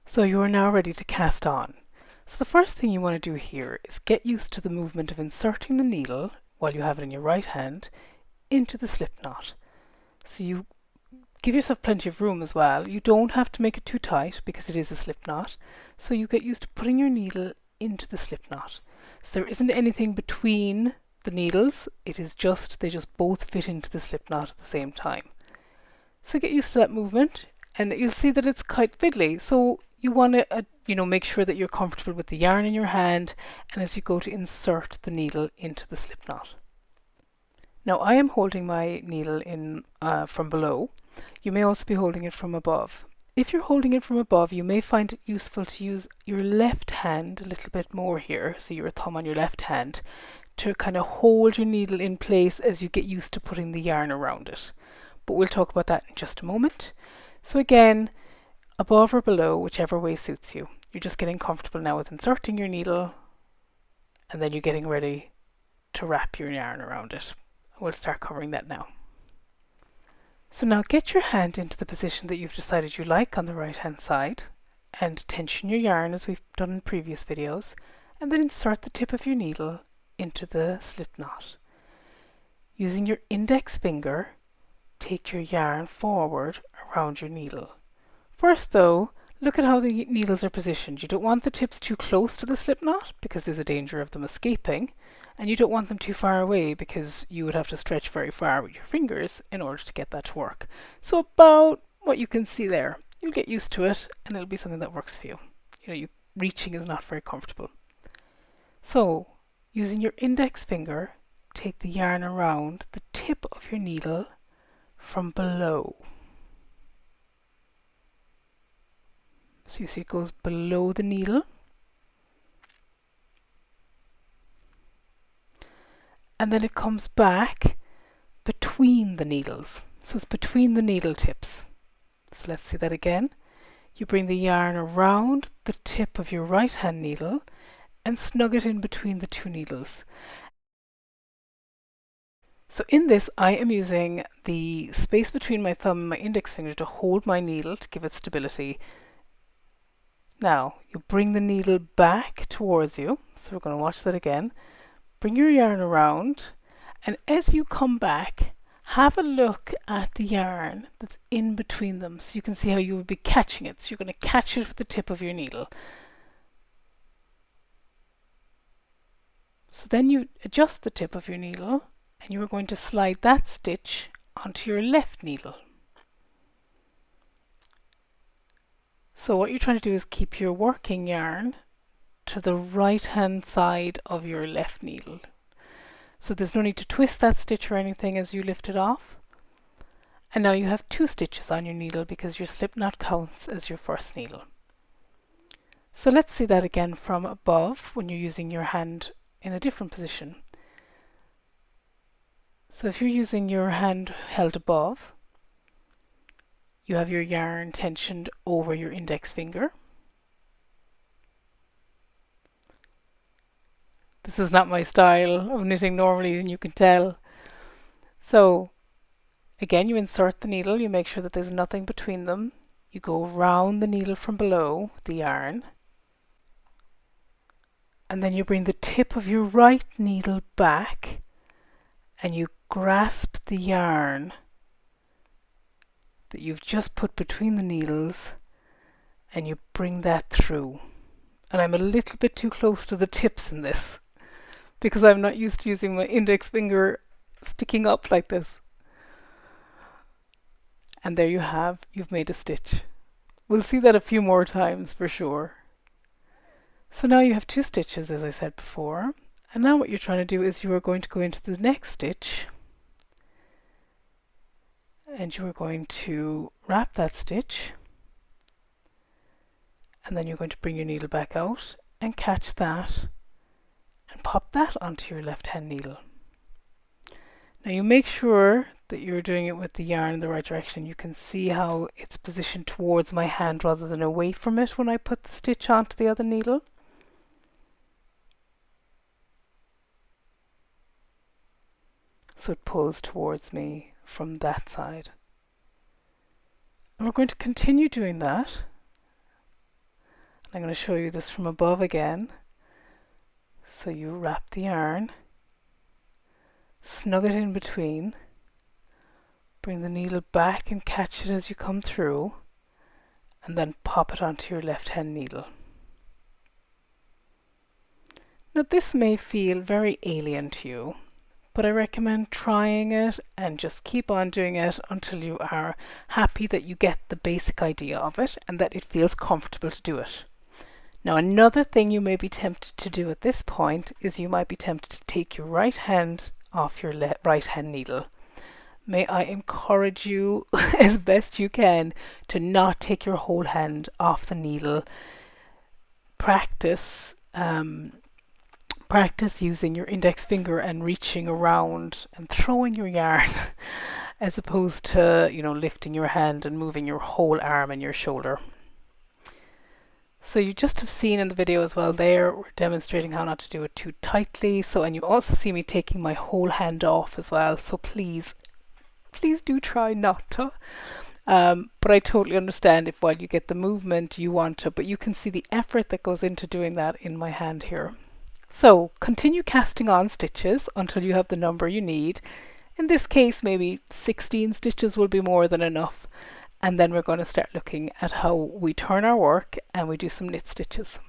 So you are now ready to cast on. So the first thing you want to do here is get used to the movement of inserting the needle, while you have it in your right hand, into the slip knot. So you give yourself plenty of room as well. You don't have to make it too tight because it is a slip knot. So you get used to putting your needle into the slip knot. So there isn't anything between the needles, it is just, they just both fit into the slip knot at the same time. So get used to that movement, and you'll see that it's quite fiddly. So you want to make sure that you're comfortable with the yarn in your hand, and as you go to insert the needle into the slip knot. Now I am holding my needle in from below. You may also be holding it from above. If you're holding it from above, you may find it useful to use your left hand a little bit more here, so your thumb on your left hand, to kind of hold your needle in place as you get used to putting the yarn around it. But we'll talk about that in just a moment. So again, above or below, whichever way suits you. You're just getting comfortable now with inserting your needle, and then you're getting ready to wrap your yarn around it. We'll start covering that now. So now get your hand into the position that you've decided you like on the right hand side, and tension your yarn as we've done in previous videos, and then insert the tip of your needle into the slip knot. Using your index finger, take your yarn forward around your needle. First though, look at how the needles are positioned. You don't want the tips too close to the slip knot because there's a danger of them escaping, and you don't want them too far away because you would have to stretch very far with your fingers in order to get that to work. So about what you can see there. You'll get used to it and it'll be something that works for you. Reaching is not very comfortable. So using your index finger, take the yarn around the tip of your needle from below. So you see it goes below the needle. And then it comes back between the needles. So it's between the needle tips. So let's see that again. You bring the yarn around the tip of your right hand needle and snug it in between the two needles. So in this, I am using the space between my thumb and my index finger to hold my needle to give it stability. Now, you bring the needle back towards you. So we're going to watch that again. Bring your yarn around, and as you come back, have a look at the yarn that's in between them so you can see how you would be catching it. So you're going to catch it with the tip of your needle. So then you adjust the tip of your needle and you are going to slide that stitch onto your left needle. So what you're trying to do is keep your working yarn to the right hand side of your left needle. So there's no need to twist that stitch or anything as you lift it off. And now you have 2 stitches on your needle because your slip knot counts as your first needle. So let's see that again from above when you're using your hand in a different position. So if you're using your hand held above, you have your yarn tensioned over your index finger. This is not my style of knitting normally, and you can tell. So again, you insert the needle, you make sure that there's nothing between them. You go around the needle from below the yarn, and then you bring the tip of your right needle back and you grasp the yarn that you've just put between the needles and you bring that through. And I'm a little bit too close to the tips in this because I'm not used to using my index finger sticking up like this. And there you have, you've made a stitch. We'll see that a few more times for sure. So now you have 2 stitches, as I said before, and now what you're trying to do is you are going to go into the next stitch and you are going to wrap that stitch, and then you're going to bring your needle back out and catch that and pop that onto your left hand needle. Now you make sure that you're doing it with the yarn in the right direction. You can see how it's positioned towards my hand rather than away from it when I put the stitch onto the other needle. So it pulls towards me from that side. And we're going to continue doing that I'm going to show you this from above again. So you wrap the yarn, snug it in between, bring the needle back and catch it as you come through, and then pop it onto your left hand needle. Now this may feel very alien to you, but I recommend trying it and just keep on doing it until you are happy that you get the basic idea of it and that it feels comfortable to do it. Now another thing you may be tempted to do at this point is you might be tempted to take your right hand off your right hand needle. May I encourage you as best you can to not take your whole hand off the needle. Practice using your index finger and reaching around and throwing your yarn as opposed to, lifting your hand and moving your whole arm and your shoulder. So you just have seen in the video as well there, we're demonstrating how not to do it too tightly. And you also see me taking my whole hand off as well. So please do try not to. But I totally understand if while you get the movement you want to, but you can see the effort that goes into doing that in my hand here. So continue casting on stitches until you have the number you need. In this case, maybe 16 stitches will be more than enough. And then we're going to start looking at how we turn our work and we do some knit stitches.